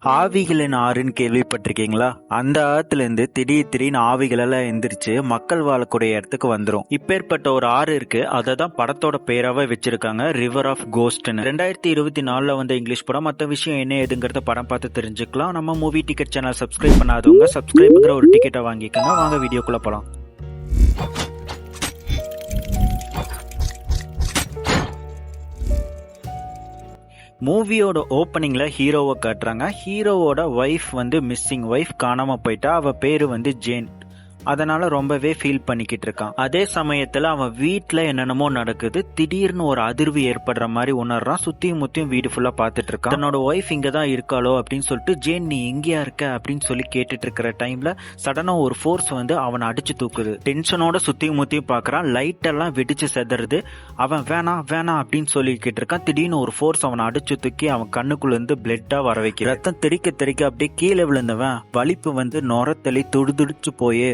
ஆவிகளின் ஆறுன்னு கேள்விப்பட்டிருக்கீங்களா? அந்த ஆத்துல இருந்து திடீர்னு ஆவிகள் எல்லாம் எந்திரிச்சு மக்கள் வாழக்கூடிய இடத்துக்கு வந்துரும். இப்பேற்பட்ட ஒரு ஆறு இருக்கு. அதை தான் படத்தோட பேராவே வச்சிருக்காங்க, ரிவர் ஆஃப் கோஸ்ட்னு. 2024 வந்த இங்கிலீஷ் படம். மற்ற விஷயம் என்ன ஏதுங்கிறத படம் பார்த்து தெரிஞ்சுக்கலாம். நம்ம மூவி டிக்கெட் சேனல் சப்ஸ்கிரைப் பண்ணாதவங்க சப்ஸ்கிரைப்ங்கிற ஒரு டிக்கெட்டை வாங்கிக்கோங்க. வாங்க வீடியோக்குள்ள போலாம். மூவியோட ஓப்பனிங்ல ஹீரோவை காட்டுறாங்க. ஹீரோவோட ஒய்ஃப் மிஸ்ஸிங், ஒய்ஃப் காணாம போயிட்டா. அவ பேரு ஜேன். அதனால ரொம்பவே ஃபீல் பண்ணிக்கிட்டு இருக்கான். அதே சமயத்துல அவன் வீட்டுல என்னென்னமோ நடக்குது. திடீர்னு ஒரு அதிர்வு ஏற்படுற மாதிரி உணர்றான். சுத்தியும் முத்தியும் வீடு ஃபுல்லா பாத்துட்டு இருக்கான். தன்னோட ஒய்ஃப் இங்கதான் இருக்காளோ அப்படின்னு சொல்லிட்டு, ஜேன் நீ எங்கேயா இருக்க அப்படின்னு சொல்லி கேட்டுட்டு இருக்கிற டைம்ல சடனா ஒரு ஃபோர்ஸ் அவனை அடிச்சு தூக்குது. டென்ஷனோட சுத்தியும் முத்தியும் பாக்குறான். லைட் எல்லாம் வெடிச்சு செதறது. அவன் வேணாம் வேணாம் அப்படின்னு சொல்லிக்கிட்டு இருக்கான். திடீர்னு ஒரு ஃபோர்ஸ் அவனை அடிச்சு தூக்கி அவன் கண்ணுக்குள்ள இருந்து பிளட்டா வர வைக்க, ரத்தம் தெறிக்க தெறிக்க அப்படியே கீழே விழுந்தவன் வலிப்பு நொரத்தளி துடிச்சு போய்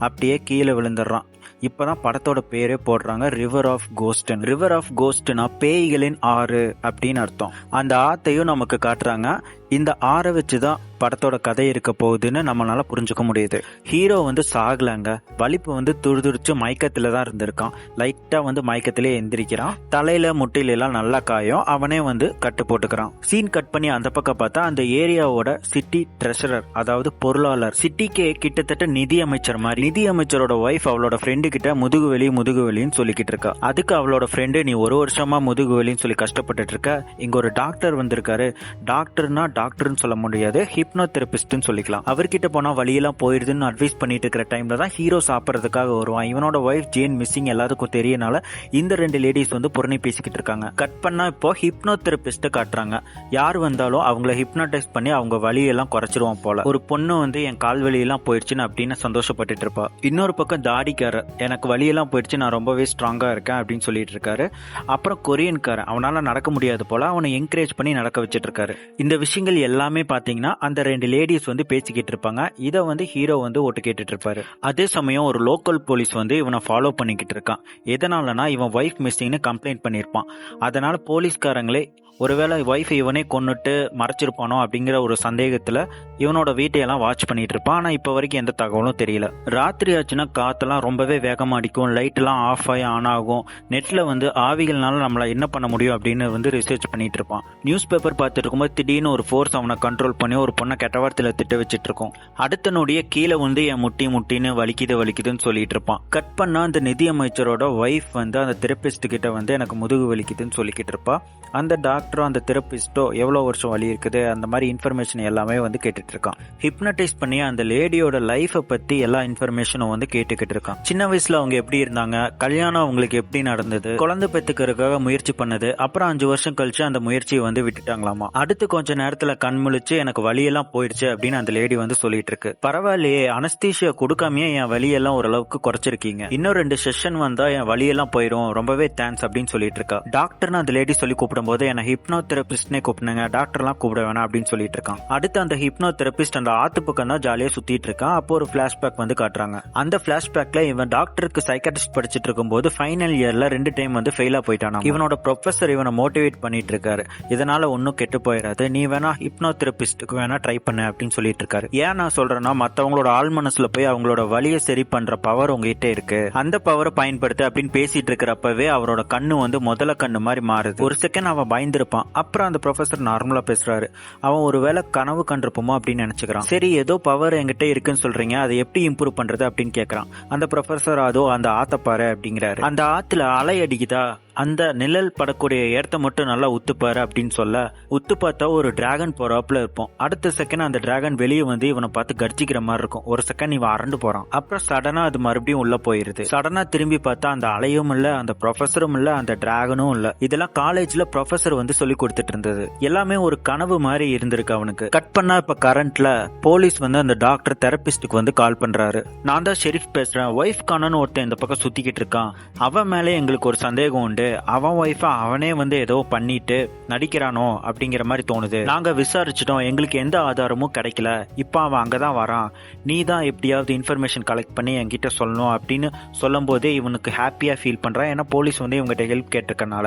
அப்படியே கீழே விழுந்துடுறான். இப்பதான் படத்தோட பேரே போடுறாங்க, river of ghost. River of கோஸ்ட்னா பேய்களின் ஆறு அப்படின்னு அர்த்தம். அந்த ஆத்தையும் நமக்கு காட்டுறாங்க. இந்த ஆறை வச்சுதான் படத்தோட கதை இருக்க போகுதுன்னு நம்மளால புரிஞ்சுக்க முடியுது. ஹீரோ சாகலாங்க. வலிப்பு துடிச்சு மயக்கத்துல தான் இருந்திருக்கான். லைட்டா மயக்கத்திலே எந்திரிக்கிறான். தலையில முட்டையில எல்லாம் நல்லா காயம். அவனே கட்டு போட்டுக்கிறான். சீன் கட் பண்ணி அந்த பக்கம் பார்த்தா அந்த ஏரியாவோட சிட்டி ட்ரெஷரர், அதாவது பொருளாளர், சிட்டிக்கே கிட்டத்தட்ட நிதி அமைச்சர் மாதிரி. நிதி அமைச்சரோட ஒய்ஃப் அவளோட ஃப்ரெண்டு கிட்ட முதுகுவலின்னு சொல்லிக்கிட்டு இருக்கா. அதுக்கு அவளோட ஃப்ரெண்டு, நீ ஒரு வருஷமா முதுகுவலின்னு சொல்லி கஷ்டப்பட்டு இருக்க, இங்க ஒரு டாக்டர் வந்திருக்காரு. டாக்டர்னா டாக்டர்னு சொல்ல முடியாது, ஹிப்னோதெரபிஸ்ட்னு சொல்லிக்கலாம். அவர்கிட்ட போனா வழியெல்லாம் போயிடுதுன்னு அட்வைஸ் பண்ணிட்டு இருக்கிற டைம்ல தான் ஹீரோ சாப்பிட்றதுக்காக வருவான். இவனோட ஒய்ஃப் ஜேன் மிஸ்ஸிங் எல்லாத்துக்கும் தெரியனால இந்த ரெண்டு லேடிஸ் புறணி பேசிக்கிட்டு இருக்காங்க. கட் பண்ணா இப்போ ஹிப்னோதெரபிஸ்ட் காட்டுறாங்க. யார் வந்தாலும் அவங்கள ஹிப்னோடைஸ் பண்ணி அவங்க வலியெல்லாம் குறைச்சிருவான் போல. ஒரு பொண்ணு என் கால் வலியெல்லாம் போயிடுச்சுன்னு அப்படின்னு சந்தோஷப்பட்டுட்டு இருப்பா. இன்னொரு பக்கம் தாடிக்காரர், எனக்கு வலியெல்லாம் போயிடுச்சு, நான் ரொம்பவே ஸ்ட்ராங்கா இருக்கேன் அப்படின்னு சொல்லிட்டு இருக்காரு. அப்புறம் கொரியன்காரன், அவனால நடக்க முடியாது போல, அவனை என்கரேஜ் பண்ணி நடக்க வச்சிட்டு இருக்காரு. இந்த விஷயங்கள் எல்லாமே பாத்தீங்கன்னா அந்த ரெண்டு லேடிஸ் பேசிக்கிட்டு இருப்பாங்க. இதை ஹீரோ ஓட்டு கேட்டுட்டு இருப்பாரு. அதே சமயம் ஒரு லோக்கல் போலீஸ் இவனை ஃபாலோ பண்ணிக்கிட்டு இருக்கான். எதனாலனா இவன் ஒய்ஃப் மிஸ்ஸிங்னு கம்ப்ளைண்ட் பண்ணிருப்பான். அதனால போலீஸ்காரங்களே ஒருவேளை ஒய்ஃப் இவனே கொன்னுட்டு மறைச்சிருப்பானோ அப்படிங்கிற ஒரு சந்தேகத்துல இவனோட வீட்டையெல்லாம் வாட்ச் பண்ணிட்டு இருப்பான். ஆனா இப்ப வரைக்கும் எந்த தகவலும் தெரியல. ராத்திரி ஆச்சுன்னா காத்தெல்லாம் ரொம்பவே வேகமா அடிக்கும். லைட் எல்லாம் ஆஃப் ஆகி ஆன் ஆகும். நெட்ல ஆவிகள்னால நம்மள என்ன பண்ண முடியும் அப்படின்னு ரிசர்ச் பண்ணிட்டு இருப்பான். நியூஸ் பேப்பர் பார்த்துட்டு இருக்கும்போது திடீர்னு ஒரு ஃபோர்ஸ் அவனை கண்ட்ரோல் பண்ணி ஒரு பொண்ணை கெட்ட வார்த்தையில திட்ட வச்சிட்டு இருக்கோம். அடுத்த நொடியே கீழே என் முட்டின்னு வலிக்குதுன்னு சொல்லிட்டு இருப்பான். கட் பண்ணா அந்த நிதி அமைச்சரோட ஒய்ஃப் அந்த தெரபிஸ்ட் கிட்ட எனக்கு முதுகு வலிக்குதுன்னு சொல்லிக்கிட்டு இருப்பா. அந்த டாக்டரும் அந்த தெரபிஸ்டோ எவ்வளவு வருஷம் வலி இருக்குது அந்த மாதிரி இன்ஃபர்மேஷன் எல்லாமே கேட்டுட்டு இருக்கான். ஹிப்னடைஸ் பண்ணி அந்த லேடியோட லைஃபை பத்தி எல்லா இன்ஃபர்மேஷனும் கேட்டுக்கிட்டு இருக்கான். சின்ன வயசுல அவங்க எப்படி இருந்தாங்க, கல்யாணம் அவங்களுக்கு எப்படி நடந்தது, குழந்தை பெத்துக்கிறதுக்காக முயற்சி பண்ணது, அப்புறம் 5 வருஷம் கழிச்சு அந்த முயற்சியை விட்டுட்டாங்களாமா. அடுத்து கொஞ்ச நேரத்துல கண் முழிச்சு எனக்கு வலியெல்லாம் போயிடுச்சு அப்படின்னு அந்த லேடி சொல்லிட்டு இருக்கு. பரவாயில்லையே, அனஸ்தீஷியா கொடுக்காமயே என் வலியெல்லாம் ஓரளவுக்கு குறைச்சிருக்கீங்க, இன்னும் 2 செஷன் வந்தா என் வலியெல்லாம் போயிடும், ரொம்பவே தேங்க்ஸ் அப்படின்னு சொல்லிட்டு இருக்கா. டாக்டர்னு அந்த லேடி சொல்லி கூப்பிடும்போது என்ன ஹிப்னோதெரபிஸ்ட்னே கூப்பிடுங்க, டாக்டர்லாம் கூப்பிட வேணாம் அப்படின்னு சொல்லிட்டு இருக்கான். அடுத்து அந்த ஹிப்னோதெரபிஸ்ட் அந்த ஆத்து பக்கம் தான் ஜாலியா சுத்திட்டு இருக்கான். அப்போ ஒரு பிளாஷ்பேக் காட்டுறாங்க. அந்த பிளாஷ்பேக்ல இவன் டாக்டருக்கு சைக்காட்ரிஸ்ட் படிச்சிட்டு இருக்கும்போது ஃபைனல் இயர்ல 2 டைம் ஃபெயிலா போயிட்டானா. இவனோட ப்ரொஃபசர் இவனை மோட்டிவேட் பண்ணிட்டு இருக்காரு. இதனால ஒன்னும் கெட்டு போயிடாது, நீ வேணா ஹிப்னோதெரபிஸ்டுக்கு வேணா ட்ரை பண்ண அப்படின்னு சொல்லிட்டு இருக்காரு. ஏன் நான் சொல்றேன்னா, மத்தவங்களோட ஆள் மனசுல போய் அவங்களோட வலியை சரி பண்ற பவர் உங்ககிட்ட இருக்கு, அந்த பவரை பயன்படுத்த அப்படின்னு பேசிட்டு இருக்கிறப்பவே அவரோட கண்ணு முதல்ல கண்ணு மாதிரி மாறுது. ஒரு செகண்ட் அவன் பயந்துருப்பான். அப்புறம் அந்த ப்ரொஃபசர் நார்மலா பேசுறாரு. அவன் ஒருவேளை கனவு கண்டிருப்போமோ அப்படின்னு நினைச்சுக்கிறான். சரி, ஏதோ பவர் என்கிட்ட இருக்குன்னு சொல்றீங்க, அதை எப்படி இம்ப்ரூவ் பண்றது அப்படின்னு கேக்குறான். அந்த ப்ரொஃபசர் அதோ அந்த ஆத்தப்பாரு அப்படிங்கிறாரு. அந்த ஆத்துல அலை அடிக்குதா, அந்த நிழல் படக்கூடிய இடத்த மட்டும் நல்லா உத்துப்பாரு அப்படின்னு சொல்ல, உத்து பார்த்தா ஒரு டிராகன் போறாப்புல இருப்போம். அடுத்த செகண்ட் அந்த டிராகன் வெளியே இவனை பார்த்து கர்ஜிக்கிற மாதிரி இருக்கும். ஒரு செகண்ட் இவன் அரண்டு போறான். அப்புறம் சடனா அது மறுபடியும் உள்ள போயிருது. சடனா திரும்பி பார்த்தா அந்த அலையும் இல்ல, அந்த ப்ரொஃபசரும் இல்ல, அந்த டிராகனும் இல்ல. இதெல்லாம் காலேஜ்ல ப்ரொஃபசர் சொல்லி கொடுத்துட்டு இருந்தது. எல்லாமே ஒரு கனவு மாதிரி இருந்திருக்கு அவனுக்கு. கட் பண்ணா இப்ப கரண்ட்ல போலீஸ் அந்த டாக்டர் தெரபிஸ்டுக்கு கால் பண்றாரு. நான் தான் ஷெரீஃப் பேசுறேன், ஒய்ஃப் காணன்னு ஒருத்தன் இந்த பக்கம் சுத்திக்கிட்டு இருக்கான், அவன் மேலே எங்களுக்கு ஒரு சந்தேகம் உண்டு, உண்டு, அவன் ஒய்ஃப அவனே வந்து ஏதோ பண்ணிட்டு நடிக்கிறானோ அப்படிங்கிற மாதிரி தோணுது. நாங்க விசாரிச்சிட்டோம், எங்களுக்கு எந்த ஆதாரமும் கிடைக்கல. இப்ப அவன் அங்கதான் வரான், நீ தான் எப்படியாவது இன்ஃபர்மேஷன் கலெக்ட் பண்ணி என்கிட்ட சொல்லணும் அப்படின்னு சொல்லும் போதே இவனுக்கு ஹாப்பியா ஃபீல் பண்றான். ஏன்னா போலீஸ் வந்து இவங்ககிட்ட ஹெல்ப் கேட்டிருக்கனால.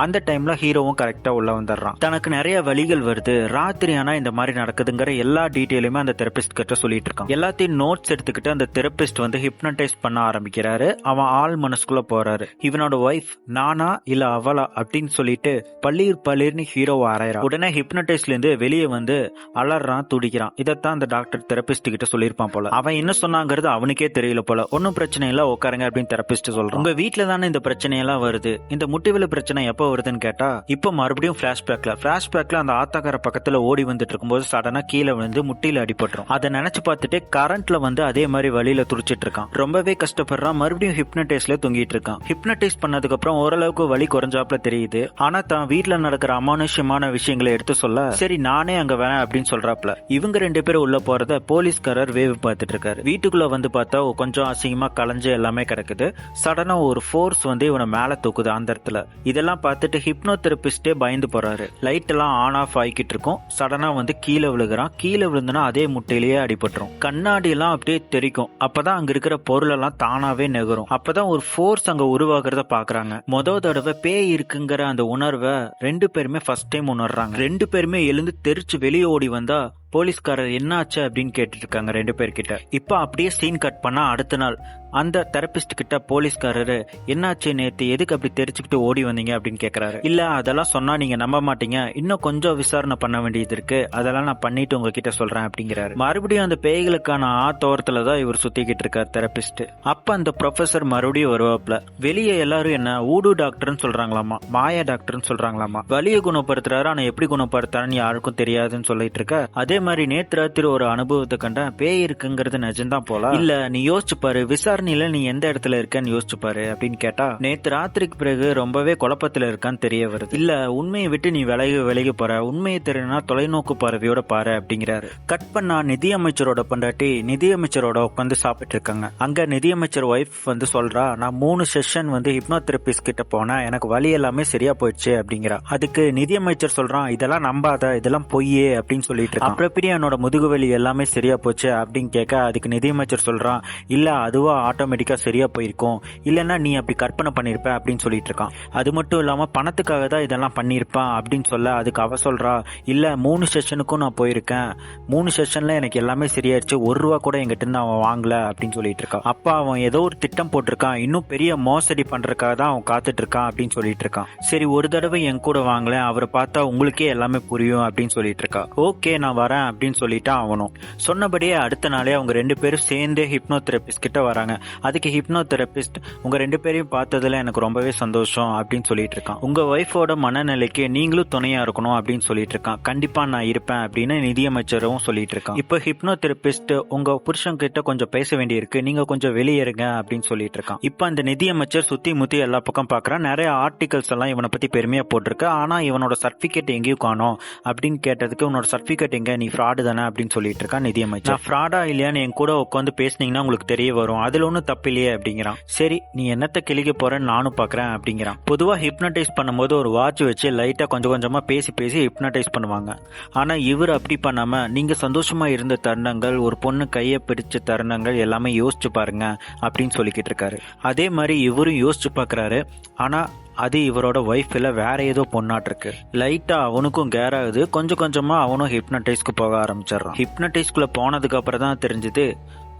அந்த டைம்ல ஹீரோவும் கரெக்டா உள்ள வந்துடுறான். தனக்கு நிறைய வழிகள் வருது, ராத்திரி ஆனா இந்த மாதிரி நடக்குதுங்கிற எல்லா டீட்டெயிலுமே அந்த தெரபிஸ்ட் கிட்ட சொல்லிட்டு இருக்கான். எல்லாத்தையும் நோட்ஸ் எடுத்துக்கிட்டு அந்த தெரபிஸ்ட் வந்து ஹிப்னடைஸ் பண்ண ஆரம்பிக்கிறாரு. அவன் ஆள் மனசுக்குள்ள போறாரு. இவனோட ஒய்ஃப் நானா இல்ல அவளா அப்படின்னு சொல்லிட்டு பள்ளீர்னு ஹீரோவை அறையறான். உடனே ஹிப்னடைஸ்ல இருந்து வெளியே வந்து அலறான், துடிக்கிறான். இதைத்தான் அந்த டாக்டர் தெரபிஸ்ட் கிட்ட சொல்லியிருப்பான் போல. அவன் என்ன சொன்னாங்கிறது அவனுக்கே தெரியல போல. ஒன்னும் பிரச்சனை இல்ல, உட்காருங்க அப்படின்னு தெரபிஸ்ட் சொல்றான். உங்க வீட்டுல தானே இந்த பிரச்சனையெல்லாம் வருது, இந்த முட்டிவலி பிரச்சனை எப்ப வருதுன்னு கேட்டா இப்ப மறுபடியும் பிளாஷ்பேக்ல அந்த ஆத்தாக்கார பக்கத்துல ஓடி வந்துட்டு இருக்கும்போது சடனா கீழே விழுந்து முட்டியில அடிபட்டுரும். அதை நினைச்சு பார்த்துட்டு கரண்ட்ல வந்து அதே மாதிரி வழியில துடிச்சிட்டு இருக்கான். ரொம்பவே கஷ்டப்படுறான். மறுபடியும் ஹிப்னடைஸ்ல தொங்கிட்டு இருக்கான். ஹிப்னடைஸ் பண்ணதுக்கு அப்புறம் ஓரளவுக்கு வலி குறைஞ்சாப்ல தெரியுது. ஆனா தான் வீட்டுல நடக்கிற அமானுஷ்யமான விஷயங்களை எடுத்து சொல்ல சரி நானே அங்க வரேன் அப்படின்னு சொல்றாப்ல. இவங்க 2 பேரும் உள்ள போறத போலீஸ்காரர் வேவு பார்த்துட்டு இருக்காரு. வீட்டுக்குள்ள வந்து பார்த்தா கொஞ்சம் அசிங்கமா கலைஞ்சு எல்லாமே கிடக்குது. சடனா ஒரு ஃபோர்ஸ் வந்து இவனை மேல தூக்குது அந்த இடத்துல. இதெல்லாம் பார்த்துட்டு ஹிப்னோ தெரபிஸ்டே பயந்து போறாரு. லைட் எல்லாம் ஆன் ஆஃப் ஆகிக்கிட்டு இருக்கும். சடனா வந்து கீழே விழுகிறான். கீழே விழுந்துனா அதே முட்டையிலேயே அடிபட்டுரும். கண்ணாடி எல்லாம் அப்படியே தெரிக்கும். அப்பதான் அங்க இருக்கிற பொருள் எல்லாம் தானாவே நெகரும். அப்பதான் ஒரு ஃபோர்ஸ் அங்க உருவாகிறத பாக்குறாங்க. மொதல் தடவை பேய் இருக்குங்கிற அந்த உணர்வை 2 பேருமே ஃபர்ஸ்ட் டைம் உணர்றாங்க. 2 பேருமே எழுந்து தெரிச்சு வெளியே ஓடி வந்தா போலீஸ்காரர் என்ன ஆச்சு அப்படின்னு கேட்டுட்டு இருக்காங்க 2 பேர்கிட்ட. இப்ப அப்படியே சீன் கட் பண்ணா அடுத்த நாள் அந்த தெரபிஸ்ட் கிட்ட போலீஸ்காரரு என்னாச்சு நேத்து எதுக்கு அப்படி தெரிச்சுக்கிட்டு ஓடி வந்தீங்க அப்படின்னு கேக்குறாரு. இல்ல அதெல்லாம் சொன்னா நீங்க நம்ப மாட்டீங்க, இன்னும் கொஞ்சம் விசாரணை பண்ண வேண்டியது இருக்கு, அதெல்லாம் நான் பண்ணிட்டு உங்ககிட்ட சொல்றேன் அப்படிங்கிறாரு. மறுபடியும் அந்த பேய்களுக்கான ஆத்தோரத்துலதான் இவர் சுத்திக்கிட்டு இருக்காரு தெரபிஸ்ட். அப்ப அந்த ப்ரொஃபசர் மறுபடியும் வருவாப்ல. வெளியே எல்லாரும் என்ன ஊடு டாக்டர்னு சொல்றாங்களாமா, மாயா டாக்டர்னு சொல்றாங்களாமா. வலியை குணப்படுத்துறாரு, ஆனா எப்படி குணப்படுத்துறான்னு யாருக்கும் தெரியாதுன்னு சொல்லிட்டு இருக்க. அதே மாதிரி நேத்து ராத்திரி ஒரு அனுபவத்தை கண்ட பேய் இருக்குங்கிறது நிஜம்தான் போல. இல்ல நீ யோசிச்சு பாரு, விசாரணையில நீ எந்த இடத்துல இருக்கன்னு யோசிச்சு பாரு அப்படின்னு கேட்டா நேத்து ராத்திரிக்கு பிறகு ரொம்பவே குழப்பத்துல இருக்கான்னு தெரிய வருது. இல்ல உண்மையை விட்டு நீ விலகி போற, உண்மையை தெரியும்னா தொலைநோக்கு பார்வையோட பாரு அப்படிங்கிறாரு. கட் பண்ணா நிதியமைச்சரோட பொண்டாட்டி நிதியமைச்சரோட உட்காந்து சாப்பிட்டு இருக்காங்க. அங்க நிதியமைச்சர் ஒய்ஃப் வந்து சொல்றா, நான் 3 செஷன் வந்து ஹிப்னோ தெரபிஸ்ட் கிட்ட போனேன், எனக்கு வலி எல்லாமே சரியா போயிடுச்சு அப்படிங்கிறா. அதுக்கு நிதியமைச்சர் சொல்றான், இதெல்லாம் நம்பாத, இதெல்லாம் பொய்யே அப்படின்னு சொல்லிட்டு இருக்கான். எப்படி என்னோட முதுகுவலி எல்லாமே சரியா போச்சு அப்படின்னு கேட்க அதுக்கு நிதியமைச்சர் சொல்றான், இல்ல அதுவா ஆட்டோமேட்டிக்கா சரியா போயிருக்கும், இல்லன்னா நீ அப்படி கற்பனை பண்ணிருப்ப அப்படின்னு சொல்லிட்டு இருக்கான். அது மட்டும் இல்லாம பணத்துக்காக தான் இதெல்லாம் பண்ணிருப்பான் அப்படின்னு சொல்ல அதுக்கு அவ சொல்றா, இல்ல 3 செஷனுக்கும் நான் போயிருக்கேன், 3 செஷன்ல எனக்கு எல்லாமே சரியாயிருச்சு, ₹1 கூட எங்கிட்ட இருந்து அவன் வாங்கல அப்படின்னு சொல்லிட்டு இருக்கான். அப்ப அவன் ஏதோ ஒரு திட்டம் போட்டிருக்கான், இன்னும் பெரிய மோசடி பண்றதுக்காக தான் அவன் காத்துட்டு இருக்கான் அப்படின்னு சொல்லிட்டு இருக்கான். சரி ஒரு தடவை என் கூட வாங்கல, அவரை பார்த்தா உங்களுக்கே எல்லாமே புரியும் அப்படின்னு சொல்லிட்டு இருக்கா. ஓகே நான் வரேன் அப்படின்னு சொல்லிட்டு அவனும் சொன்னபடியே அடுத்த நாளே அவங்க 2 பேரும் சேர்ந்து ஹிப்னோ தெரபிஸ்ட் கிட்ட வராங்க. அதுக்கு ஹிப்னோ தெரபிஸ்ட் உங்க 2 பேரையும் பார்த்ததுல எனக்கு ரொம்பவே சந்தோஷம் அப்படின்னு சொல்லிட்டு இருக்கான். உங்க ஒய்ஃபோட மனநிலைக்கு நீங்களும் துணையா இருக்கணும் அப்படின்னு சொல்லிட்டு இருக்கான். கண்டிப்பா நான் இருப்பேன் அப்படின்னு நிதியமைச்சரும் சொல்லிட்டு இருக்கான். இப்ப ஹிப்னோ தெரபிஸ்ட் உங்க புருஷன் கிட்ட கொஞ்சம் பேச வேண்டியிருக்கு, நீங்க கொஞ்சம் வெளியேறுங்க அப்படின்னு சொல்லிட்டு இருக்கான். இப்ப அந்த நிதியமைச்சர் சுத்தி முத்தி எல்லா பக்கம் பாக்குறான். நிறைய ஆர்டிகல்ஸ் எல்லாம் இவனை பத்தி பெருமையா போட்டிருக்கு. ஆனா இவனோட சர்டிபிகேட் எங்கேயும் காணோம் அப்படின்னு கேட்டதுக்கு உன்னோட சர்டிபிகேட் எங்க, நீ ஃப்ராடு தானே அப்படின்னு சொல்லிட்டு இருக்கான் நிதியமைச்சர். நான் ஃப்ராடா இல்லையான்னு என் கூட உட்காந்து பேசினீங்கன்னா உங்களுக்கு தெரிய வரும், அதுல ஒன்னும் தப்பு இல்லையே அப்படிங்கிறான். சரி நீ என்னத்த கிளிக்க போறேன்னு நானும் பாக்குறேன் அப்படிங்கிறான். பொதுவா ஹிப்னடைஸ் பண்ணும்போது ஒரு வாட்ச் வச்சு லைட்டா கொஞ்சம் கொஞ்சமா பேசி ஹிப்னடைஸ் பண்ணுவாங்க. ஆனா இவர் அப்படி பண்ணாம நீங்க சந்தோஷமா இருந்த தருணங்கள், ஒரு பொண்ணு கையை பிடிச்ச தருணங்கள் எல்லாமே யோசிச்சு பாருங்க அப்படின்னு சொல்லிக்கிட்டு இருக்காரு. அதே மாதிரி இவரும் யோசிச்சு பாக்குறாரு. ஆனா அது இவரோட ஒய்ஃப் இல்ல வேற ஏதோ பொண்ணாட்டு இருக்கு. லைட்டா அவனுக்கும் கேர் ஆகுது. கொஞ்சம் கொஞ்சமா அவனும் ஹிப்னடைஸ்க்கு போக ஆரம்பிச்சிடறான். ஹிப்னடைஸ்குள்ள போனதுக்கு அப்புறம் தான் தெரிஞ்சது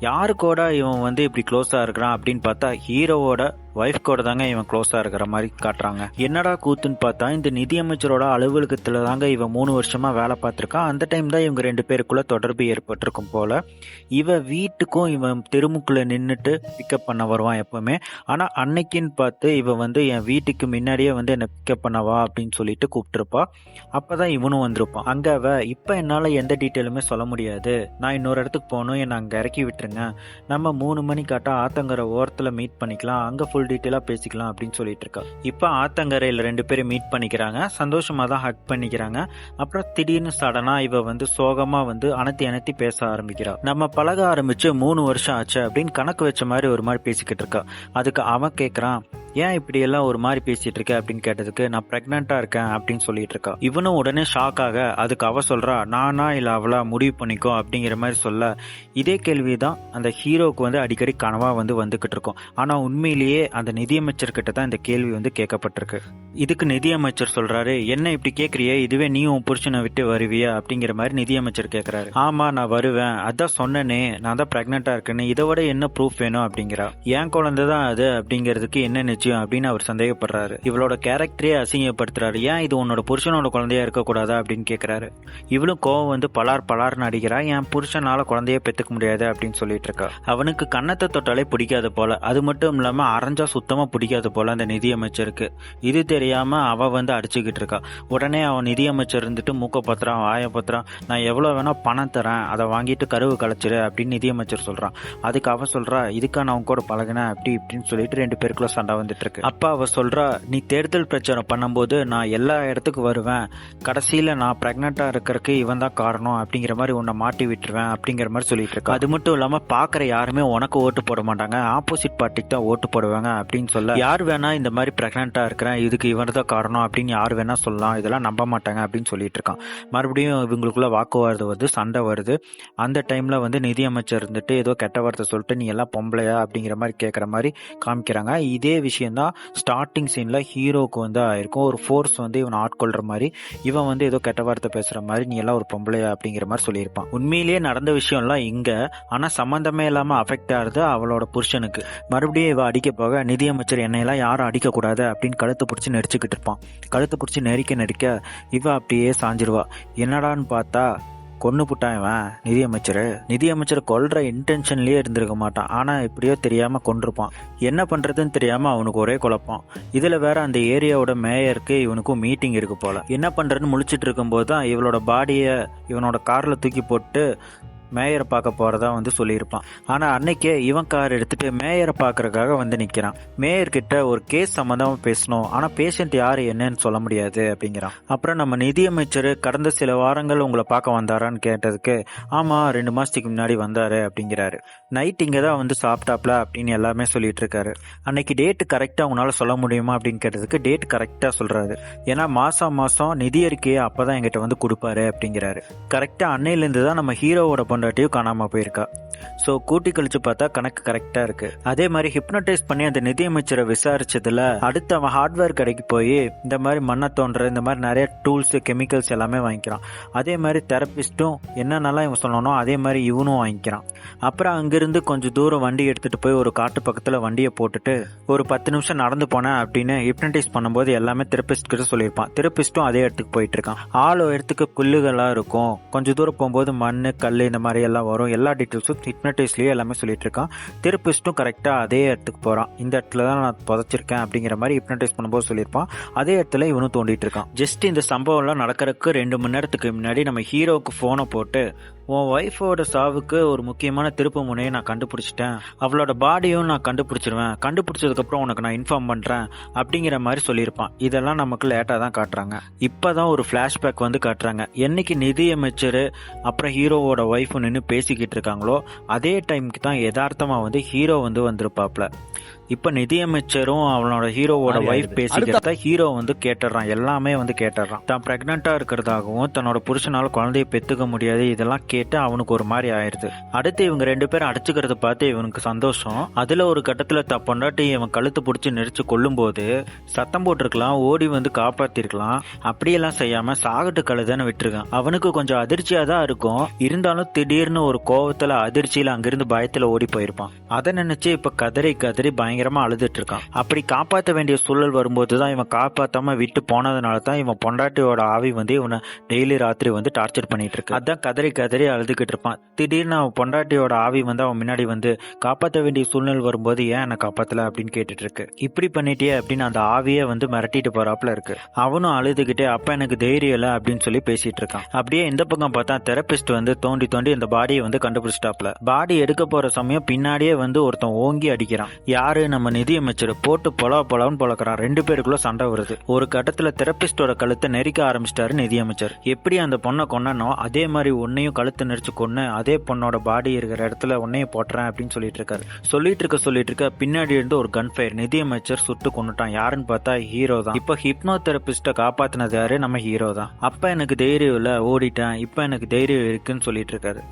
யாரு கூட இவன் வந்து இப்படி க்ளோஸா இருக்கிறான் அப்படின்னு பார்த்தா ஹீரோவோட ஒய்ஃப் கூட தாங்க இவன் க்ளோஸா இருக்கிற மாதிரி காட்டுறாங்க. என்னடா கூத்துன்னு பார்த்தா இந்த நிதியமைச்சரோட அலுவலகத்துல தாங்க இவன் 3 வருஷமா வேலை பார்த்திருக்கான். அந்த டைம் தான் இவங்க 2 பேருக்குள்ள தொடர்பு ஏற்பட்டிருக்கும் போல. இவன் வீட்டுக்கும் இவன் தெருமுக்குள்ள நின்னுட்டு பிக்கப் பண்ண வருவான் எப்பவுமே. ஆனா அன்னைக்குன்னு பார்த்து இவன் வந்து என் வீட்டுக்கு முன்னாடியே வந்து என்ன பிக்கப் பண்ணவா அப்படின்னு சொல்லிட்டு கூப்பிட்டுருப்பா. அப்பதான் இவனும் வந்திருப்பான். அங்க அவ இப்ப என்னால எந்த டீட்டெயிலுமே சொல்ல முடியாது, நான் இன்னொரு இடத்துக்கு போகணும், என்னை அங்க இறக்கி விட்டுருங்க, நம்ம 3 மணி காட்டா ஆத்தங்கரை ஓரத்துல மீட் பண்ணிக்கலாம், அங்க ஃபுல் டீட்டெயிலா பேசிக்கலாம் அப்படின்னு சொல்லிட்டு இருக்கா. இப்ப ஆத்தங்கரையில 2 பேரும் மீட் பண்ணிக்கிறாங்க. சந்தோஷமா தான் ஹக் பண்ணிக்கிறாங்க. அப்புறம் திடீர்னு சடனா இவ வந்து சோகமா வந்து அனத்தி பேச ஆரம்பிக்கிறா. நம்ம பழக ஆரம்பிச்சு 3 வருஷம் ஆச்சு அப்படின்னு கணக்கு வச்ச மாதிரி ஒரு மாதிரி பேசிக்கிட்டு இருக்கா. அதுக்கு அவன் கேக்குறான், ஏன் இப்படி எல்லாம் ஒரு மாதிரி பேசிட்டு இருக்க அப்படின்னு கேட்டதுக்கு நான் பிரெக்னெண்டா இருக்கேன் அப்படின்னு சொல்லிட்டு இருக்கா. இவனும் உடனே ஷாக் ஆக அதுக்கு அவ சொல்றா நானா இல்ல அவளா முடிவு பண்ணிக்கோ அப்படிங்கிற மாதிரி சொல்ல, இதே கேள்விதான் அந்த ஹீரோவுக்கு வந்து அடிக்கடி கனவா வந்துகிட்டு இருக்கும். ஆனா உண்மையிலேயே அந்த நிதியமைச்சர் கிட்ட தான் இந்த கேள்வி கேட்கப்பட்டிருக்கு. இதுக்கு நிதியமைச்சர் சொல்றாரு, என்ன இப்படி கேக்குறியே, இதுவே நீ உன் புருஷனை விட்டு வருவியா அப்படிங்கிற மாதிரி நிதியமைச்சர் கேக்குறாரு. ஆமா நான் வருவேன், அதான் சொன்னனே நான் தான் பிரெக்னெண்டா இருக்கேன்னு, இதை விட என்ன ப்ரூஃப் வேணும் அப்படிங்கிறா. என் குழந்தை தான் அது அப்படிங்கிறதுக்கு என்ன நிச்சயம் அப்படின்னு அவர் சந்தேகப்படுறாரு. இவளோட கேரக்டரே அசிங்கப்படுத்துறாரு. ஏன் இது உன்னோட புருஷனோட குழந்தையா இருக்க கூடாதா அப்படின்னு கேக்குறாரு. இவளும் கோவம் பலார்னு அடிக்கிறா. என் புருஷனால குழந்தைய பெத்துக்க முடியாது அப்படின்னு சொல்லிட்டு இருக்கா. அவனுக்கு கன்னத்தை தொட்டாலே பிடிக்காது போல, அது மட்டும் இல்லாம அரைஞ்சா சுத்தமா பிடிக்காது போல அந்த நிதியமைச்சருக்கு. இது தெரியாம அவ அடிச்சுக்கிட்டு இருக்கா. உடனே அவன் நிதியமைச்சர் மூக்க பத்திரம் வாய பத்திரம், நான் எவ்வளவு வேணா பணம் தரேன், அதை வாங்கிட்டு கருவு கலைச்சிரு அப்படின்னு நிதியமைச்சர் சொல்றான். அதுக்கு அவ சொல்றா, இதுக்கா நான் கூட பழகினேன் அப்படி இப்படின்னு சொல்லிட்டு 2 பேருக்குள்ள சண்டை இருக்கு. அப்ப அவ சொல்றா, நீ தேர்தல் பிரச்சாரம் பண்ணும்போது நான் எல்லா இடத்துக்கு வருவேன், கடைசியில நான் பிரெக்னெண்டா இருக்கிறதுக்கு இவன் தான் காரணம் அப்படிங்கிற மாதிரி உன்னை மாட்டி விட்டுருவேன் அப்படிங்கிற மாதிரி சொல்லிட்டு இருக்கா. அது மட்டும் இல்லாம பாக்குற யாருமே உனக்கு ஓட்டு போட மாட்டாங்க, ஆப்போசிட் பார்ட்டிக்கு தான் ஓட்டு போடுவாங்க அப்படின்னு சொல்ல, யார் வேணா இந்த மாதிரி பிரெக்னெண்டா இருக்கிறேன் இதுக்கு இவன் தான் காரணம் அப்படின்னு யார் வேணா சொல்லலாம், இதெல்லாம் நம்ப மாட்டாங்க அப்படின்னு சொல்லிட்டு இருக்கான். மறுபடியும் இவங்களுக்குள்ள வாக்குவாதம் வருது, சண்டை வருது. அந்த டைம்ல நிதியமைச்சர் ஏதோ கெட்ட வார்த்தை சொல்லிட்டு நீ எல்லாம் பொம்பளையா அப்படிங்கிற மாதிரி கேட்கற மாதிரி காமிக்கிறாங்க. இதே விஷயம் தான் ஸ்டார்டிங் சீன்ல ஹீரோக்கு ஆயிருக்கும். ஒரு ஃபோர்ஸ் இவன் ஆட்கொள்ற மாதிரி, இவன் ஏதோ கெட்ட வார்த்தை பேசுற மாதிரி நீ எல்லாம் ஒரு பொம்பளையா அப்படிங்கிற மாதிரி சொல்லியிருப்பான். உண்மையிலேயே நடந்த விஷயம் எல்லாம் இங்க, ஆனா சம்பந்தமே இல்லாம அஃபெக்ட் ஆகுது அவளோட புருஷனுக்கு. மறுபடியும் இவ அடிக்க போக நிதியமைச்சர் என்னையெல்லாம் யாரும் அடிக்க கூடாது அப்படின்னு கழுத்து பிடிச்சி நெரிச்சுக்கிட்டு இருப்பான். கழுத்து பிடிச்சி நெரிக்க இவ அப்படியே சாஞ்சிருவா. என்னடான்னு பார்த்தா கொன்னு புட்டான் இவன் நிதியமைச்சர் கொல்ற இன்டென்ஷன்லயே இருந்திருக்க மாட்டான். ஆனா எப்படியோ தெரியாம கொண்டிருப்பான். என்ன பண்றதுன்னு தெரியாம அவனுக்கு ஒரே குழப்பம். இதுல வேற அந்த ஏரியாவோட மேயருக்கு இவனுக்கும் மீட்டிங் இருக்கு போல. என்ன பண்றதுன்னு முழிச்சிட்டு இருக்கும் போதுதான் இவளோட பாடிய இவனோட கார்ல தூக்கி போட்டு மேயரை பார்க்க போறதா சொல்லியிருப்பான். ஆனா அன்னைக்கே இவன் கார் எடுத்துட்டு மேயரை பார்க்கறதுக்காக நிக்கிறான். மேயர் கிட்ட ஒரு கேஸ் சம்பந்தமா பேசணும், ஆனா பேஷண்ட் யாரு என்னன்னு சொல்ல முடியாது அப்படிங்கிறான். அப்புறம் நம்ம நிதியமைச்சர் கடந்த சில வாரங்கள் உங்களை பார்க்க வந்தாரான்னு கேட்டதுக்கு ஆமா 2 மாசத்துக்கு முன்னாடி வந்தாரு அப்படிங்கிறாரு. நைட் இங்கதான் சாப்பிட்டாப்ல அப்படின்னு எல்லாமே சொல்லிட்டு இருக்காரு. அன்னைக்கு டேட் கரெக்டா உங்களால சொல்ல முடியுமா அப்படின்னு கேட்டதுக்கு டேட் கரெக்டா சொல்றாரு. ஏன்னா மாசம் நிதி அறிக்கையை அப்பதான் எங்கிட்ட கொடுப்பாரு அப்படிங்கிறாரு. கரெக்டா அன்னையில இருந்து தான் நம்ம ஹீரோவோட பொண்டாட்டியும் காணாம போயிருக்கா. சோ கூட்டி கழிச்சு பார்த்தா கணக்கு கரெக்டா இருக்கு. அதே மாதிரி ஹிப்னோடைஸ் பண்ணி அந்த நிதியமைச்சரை விசாரிச்சதுல அடுத்து அவன் ஹார்ட்வேர் கடைக்கு போய் இந்த மாதிரி மண்ணை தோன்ற இந்த மாதிரி நிறைய டூல்ஸ் கெமிக்கல்ஸ் எல்லாமே வாங்கிக்கிறான். அதே மாதிரி தெரபிஸ்டும் என்னென்னலாம் இவன் சொல்லணும் அதே மாதிரி இவனும் வாங்கிக்கிறான். அப்புறம் அங்கிருந்து கொஞ்சம் தூரம் வண்டி எடுத்துட்டு போய் ஒரு காட்டு பக்கத்துல வண்டியை போட்டுட்டு ஒரு 10 நிமிஷம் நடந்து போனேன் அப்படின்னு ஹிப்னடைஸ் பண்ணும்போது எல்லாமே தெரபிஸ்ட் கிட்ட சொல்லியிருப்பான். தெரபிஸ்டும் அதே இடத்துக்கு போயிட்டு இருக்கான். ஆளோ இடத்துக்கு புல்லுகளா இருக்கும், கொஞ்சம் தூரம் போகும்போது மண்ணு கல் இந்த மாதிரி எல்லாம் வரும். எல்லா டீட்டெயில்ஸும் ஹிப்னடைஸ்லயே எல்லாமே சொல்லிட்டு இருக்கான். தெரபிஸ்டும் கரெக்டா அதே இடத்துக்கு போறான். இந்த இடத்துல தான் நான் புதைச்சிருக்கேன் அப்படிங்கிற மாதிரி ஹிப்னடைஸ் பண்ணும்போது சொல்லியிருப்பான். அதே இடத்துல இவனும் தோண்டிட்டு இருக்கான். ஜஸ்ட் இந்த சம்பவம் எல்லாம் நடக்கிறதுக்கு 2 மணி நேரத்துக்கு முன்னாடி நம்ம ஹீரோவுக்கு போனை போட்டு உன் ஒய்ஃபோட சாவுக்கு ஒரு முக்கியமான திருப்பு முனையை நான் கண்டுபிடிச்சிட்டேன், அவளோட பாடியும் நான் கண்டுபிடிச்சிருவேன், கண்டுபிடிச்சதுக்கு அப்புறம் உனக்கு நான் இன்ஃபார்ம் பண்றேன் அப்படிங்கிற மாதிரி சொல்லியிருப்பான். இதெல்லாம் நமக்கு லேட்டா தான் காட்டுறாங்க. இப்பதான் ஒரு பிளாஷ்பேக் காட்டுறாங்க. என்னைக்கு நிதியமைச்சர் அப்புறம் ஹீரோவோட ஒய்ஃப் நின்று பேசிக்கிட்டு இருக்காங்களோ அதே டைமுக்கு தான் யதார்த்தமா ஹீரோ வந்திருப்பாப்ல. இப்ப நிதியமைச்சரும் அவனோட ஹீரோவோட ஒய்ஃப் பேசிக்கிறத ஹீரோ கேட்டுறான். எல்லாமே கேட்டுறான். தான் பிரெக்னெண்டா இருக்கிறதாகவும் தன்னோட புருஷனால குழந்தைய பெத்துக்க முடியாது இதெல்லாம் கேட்டு அவனுக்கு ஒரு மாதிரி ஆயிருது. அடுத்து இவங்க 2 பேரும் அடிச்சுக்கிறத பார்த்து இவனுக்கு சந்தோஷம். அதுல ஒரு கட்டத்துல பொண்டாட்டி இவன் கழுத்து பிடிச்சி நெரிச்சு கொல்லும் போது சத்தம் போட்டிருக்கலாம், ஓடி காப்பாத்திருக்கலாம். அப்படியெல்லாம் செய்யாம சாகட்டு கழுதான்னு விட்டுருக்கான். அவனுக்கு கொஞ்சம் அதிர்ச்சியா தான் இருக்கும். இருந்தாலும் திடீர்னு ஒரு கோவத்துல அதிர்ச்சியில அங்கிருந்து பயத்துல ஓடி போயிருப்பான். அதை நினைச்சு இப்ப கதறி பயங்கரமா அழுதுட்டு இருக்கான். அப்படி காப்பாற்ற வேண்டிய சூழல் வரும்போதுதான் இவன் காப்பாத்தாம விட்டு போனதுனால தான் இவன் பொண்டாட்டியோட ஆவி இவனை டெய்லி ராத்திரி டார்ச்சர் பண்ணிட்டு இருக்கு. அதான் கதறி கதறி அழுதுகிட்டு இருப்பான். திடீர்னு அவன் பொண்டாட்டியோட ஆவி அவன் முன்னாடி காப்பாற்ற வேண்டிய சூழ்நிலை வரும்போது ஏன் என்ன காப்பாத்தல அப்படின்னு கேட்டுட்டு இருக்கு. இப்படி பண்ணிட்டே அப்படின்னு அந்த ஆவியே மிரட்டிட்டு போறாப்புல இருக்கு. அவனும் அழுதுகிட்டே அப்ப எனக்கு தைரியம் இல்ல அப்படின்னு சொல்லி பேசிட்டு இருக்கான். அப்படியே இந்த பக்கம் பார்த்தா தெரபிஸ்ட் தோண்டி தோண்டி இந்த பாடியை கண்டுபிடிச்சிட்டாப்ல. பாடி எடுக்க போற சமயம் பின்னாடியே ஒருத்தன் ஓங்கி அடிக்கிறான். யாரு நம்ம நிதியமைச்சர் போட்டு பொலான்னு பொழக்கிறான். 2 பேருக்குள்ள சண்டை வருது. ஒரு கட்டத்துல தெரபிஸ்டோட கழுத்தை நெரிக்க ஆரம்பிச்சிட்டாரு நிதியமைச்சர். எப்படி அந்த பொண்ணை கொன்னனோ அதே மாதிரி உன்னையும் கழுத்தை நெரிச்சு கொன்னு அதே பொண்ணோட பாடி இருக்கிற இடத்துல உன்னையும் போட்டுறேன் அப்படின்னு சொல்லிட்டு இருக்காரு. சொல்லிட்டு இருக்க பின்னாடி இருந்து ஒரு கன் ஃபயர். நிதியமைச்சர் சுட்டு கொண்டுட்டான். யாருன்னு பார்த்தா ஹீரோ தான். இப்ப ஹிப்னோ தெரபிஸ்ட காப்பாத்தினது யாரு? நம்ம ஹீரோ தான். அப்ப எனக்கு தைரியம் இல்ல, ஓடிட்டேன், இப்ப எனக்கு தைரியம் இருக்குன்னு சொல்லிட்டு இருக்காரு.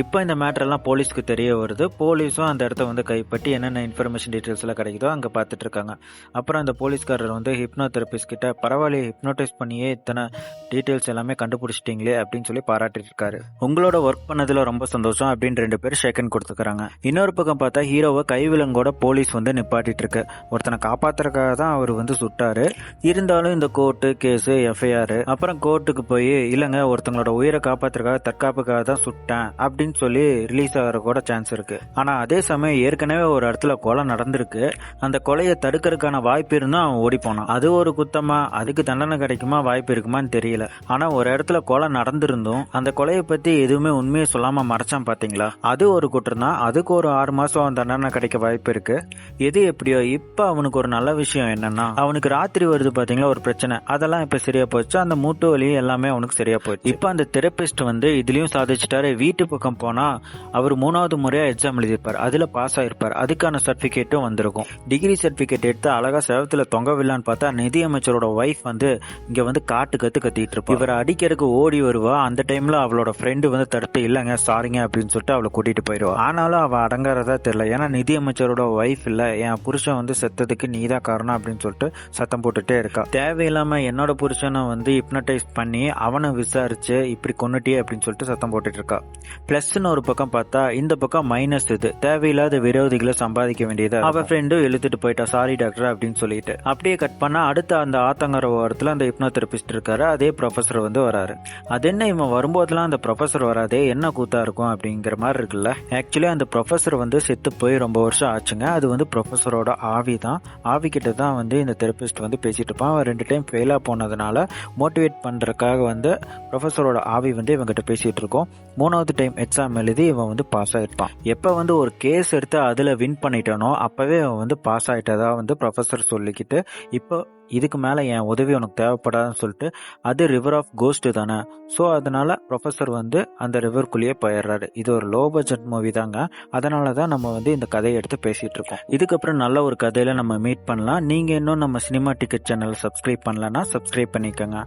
இப்போ இந்த மேட்டரெல்லாம் போலீஸ்க்கு தெரிய வருது. போலீஸும் அந்த இடத்த வந்து கைப்பற்றி என்னென்ன இன்ஃபர்மேஷன் டீட்டெயில்ஸ் எல்லாம் கிடைக்குதோ அங்கே பார்த்துட்டு இருக்காங்க. அப்புறம் அந்த போலீஸ்காரர் வந்து ஹிப்னோ தெரபிஸ்ட் கிட்ட பரவாயில்லையே, ஹிப்னோடைஸ் பண்ணியே இத்தனை டீட்டெயில்ஸ் எல்லாமே கண்டுபிடிச்சிட்டிங்களே அப்படின்னு சொல்லி பாராட்டிட்டு இருக்காரு. உங்களோட ஒர்க் பண்ணதுல ரொம்ப சந்தோஷம் அப்படின்னு 2 பேரும் ஷேக்கன் கொடுத்துக்கிறாங்க. இன்னொரு பக்கம் பார்த்தா ஹீரோவை கைவிலங்கோட போலீஸ் வந்து நிப்பாட்டிட்டு இருக்கு. ஒருத்தனை காப்பாத்துறதுக்காக தான் அவர் வந்து சுட்டாரு. இருந்தாலும் இந்த கோர்ட்டு கேஸு எஃப்ஐஆர் அப்புறம் கோர்ட்டுக்கு போய் இல்லைங்க ஒருத்தங்களோட உயிரை காப்பாத்துறதுக்காக தற்காப்புக்காக தான் சுட்டேன் அப்படின்னு சொல்லி ரிலீஸ் ஆகிற கூட சான்ஸ் இருக்கு. ஆனா அதே சமயம் ஏற்கனவே ஒரு இடத்துல கொலை நடந்திருக்கு. அந்த கொலையை தடுக்கிறதுக்கான வாய்ப்பு இருந்தா அவன் ஓடி போனான். அது ஒரு குத்தமா, அதுக்கு தண்டனை கிடைக்குமா, வாய்ப்பு இருக்குமான்னு தெரியல. ஆனா ஒரு இடத்துல கொலை நடந்திருந்தும் அந்த கொலையை பத்தி எதுவுமே உண்மையை சொல்லாம மறைச்சான் பாத்தீங்களா, அது ஒரு குற்றம் தான். அதுக்கு ஒரு 6 மாசம் தண்டனை கிடைக்க வாய்ப்பு இருக்கு. எது எப்படியோ இப்ப அவனுக்கு ஒரு நல்ல விஷயம் என்னன்னா, அவனுக்கு ராத்திரி வருது பாத்தீங்களா ஒரு பிரச்சனை, அதெல்லாம் இப்ப சரியா போச்சு. அந்த மூட்டு வலி எல்லாமே அவனுக்கு சரியா போச்சு. இப்ப அந்த தெரபிஸ்ட் வந்து இதுலயும் சாதிச்சுட்டாரு. வீட்டு பக்கம் போனா அவர் 3வது முறையா எக்ஸாம் எழுதியிருப்பார். அதுல பாஸ் ஆயிருப்பார். அதுக்கான சர்டிபிகேட்டும் வந்திருக்கும். டிகிரி சர்டிபிகேட் எடுத்து அழகா செவத்துல தொங்கவில்லான்னு பார்த்தா நிதியமைச்சரோட ஒய்ஃப் வந்து இங்க வந்து கத்திட்டு இருப்பா. இவரை அடிக்கிறதுக்கு ஓடி வருவா. அந்த டைம்ல அவளோட ஃப்ரெண்டு வந்து தடுத்து இல்லங்க சாரிங்க அப்படின்னு சொல்லிட்டு அவளை கூட்டிட்டு போயிடுவா. ஆனாலும் அவ அடங்காரதா தெரியல. ஏன்னா நிதியமைச்சரோட ஒய்ஃப் இல்ல, என் புருஷன் வந்து செத்ததுக்கு நீதான் காரணம் அப்படின்னு சொல்லிட்டு சத்தம் போட்டுட்டே இருக்கா. தேவையில்லாம என்னோட புருஷனை வந்து ஹிப்னடைஸ் பண்ணி அவனை விசாரிச்சு இப்படி கொன்னுட்டே அப்படின்னு சொல்லிட்டு சத்தம் போட்டுட்டு இருக்கா. பிளஸ்ன்னு ஒரு பக்கம் பார்த்தா இந்த பக்கம் மைனஸ். இது தேவையில்லாத விரோதிகளை சம்பாதிக்க வேண்டியது. அவ ஃப்ரெண்டும் இழுத்துட்டு போயிட்டா சாரி டாக்டர் அப்படின்னு சொல்லிட்டு. அப்படியே கட் பண்ணா அடுத்த அந்த ஆத்தங்கர ஓரத்துல அந்த ஹிப்னோ தெரபிஸ்ட் இருக்காரு. அதே ப்ரொஃபசர் வந்து வராரு. அது என்ன இவன் வரும்போதெல்லாம் அந்த ப்ரொஃபசர் வராதே, என்ன கூத்தா இருக்கும் அப்படிங்கிற மாதிரி இருக்குல்ல. ஆக்சுவலி அந்த ப்ரொஃபசர் வந்து செத்து போய் ரொம்ப வருஷம் ஆச்சுங்க. அது வந்து ப்ரொஃபசரோட ஆவி தான். ஆவி கிட்ட தான் வந்து இந்த தெரபிஸ்ட் வந்து பேசிட்டு இருப்பான். அவன் 2 டைம் ஃபெயிலா போனதுனால மோட்டிவேட் பண்றதுக்காக வந்து ப்ரொஃபசரோட ஆவி வந்து இவங்கிட்ட பேசிட்டு இருக்கோம். 3வது டைம் எக்ஸாம் எழுதி இவன் வந்து பாஸ் ஆயிருப்பான். எப்ப வந்து ஒரு கேஸ் எடுத்து அதுல வின் பண்ணிட்டானோ அப்பவே அவன் வந்து பாஸ் ஆயிட்டதா வந்து ப்ரொஃபசர் சொல்லிக்கிட்டு, இப்போ இதுக்கு மேல என் உதவி உனக்கு தேவைப்படாதுன்னு சொல்லிட்டு, அது ரிவர் ஆஃப் கோஸ்ட் தானே, ஸோ அதனால ப்ரொஃபசர் வந்து அந்த ரிவர்க்குள்ளேயே போயிடுறாரு. இது ஒரு லோ பட்ஜெட் மூவி தாங்க. அதனால தான் நம்ம வந்து இந்த கதையை எடுத்து பேசிட்டு இருக்கோம். இதுக்கப்புறம் நல்ல ஒரு கதையில நம்ம மீட் பண்ணலாம். நீங்க இன்னும் நம்ம சினிமா டிக்கெட் சேனல் சப்ஸ்கிரைப் பண்ணலன்னா சப்ஸ்கிரைப் பண்ணிக்கோங்க.